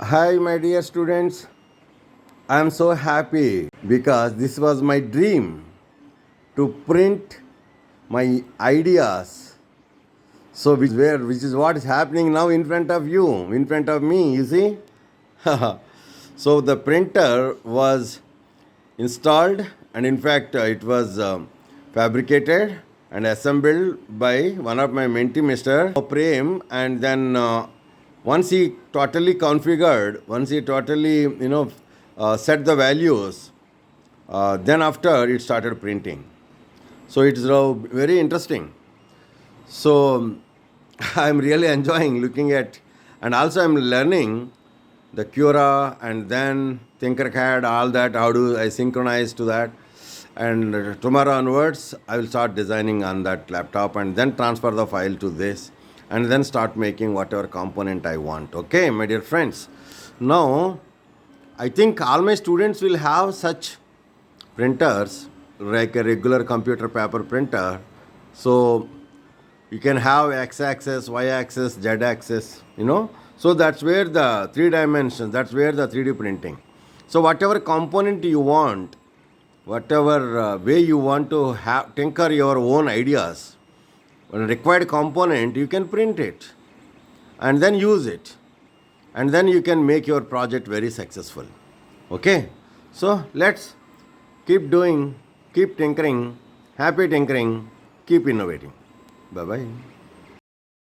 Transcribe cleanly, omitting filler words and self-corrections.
Hi, my dear students. I am so happy because this was my dream to print my ideas. So, which is what is happening now in front of you, in front of me, you see? So, the printer was installed, and in fact, it was fabricated and assembled by one of my mentee, Mr. Prem, and then once he totally configured, once he totally, set the values, then after it started printing. So it's very interesting. So I'm really enjoying looking at, and also I'm learning the Cura and then Tinkercad, all that. How do I synchronize to that? And tomorrow onwards, I will start designing on that laptop and then transfer the file to this and then start making whatever component I want. Okay, my dear friends. Now, I think all my students will have such printers like a regular computer paper printer. So you can have x-axis, y-axis, z-axis, so that's where the three dimensions, that's where the 3D printing. So whatever component you want, whatever way you want to tinker your own ideas, when required component, you can print it and then use it, and then you can make your project very successful. Okay, so let's keep doing, keep tinkering, happy tinkering, keep innovating. Bye bye.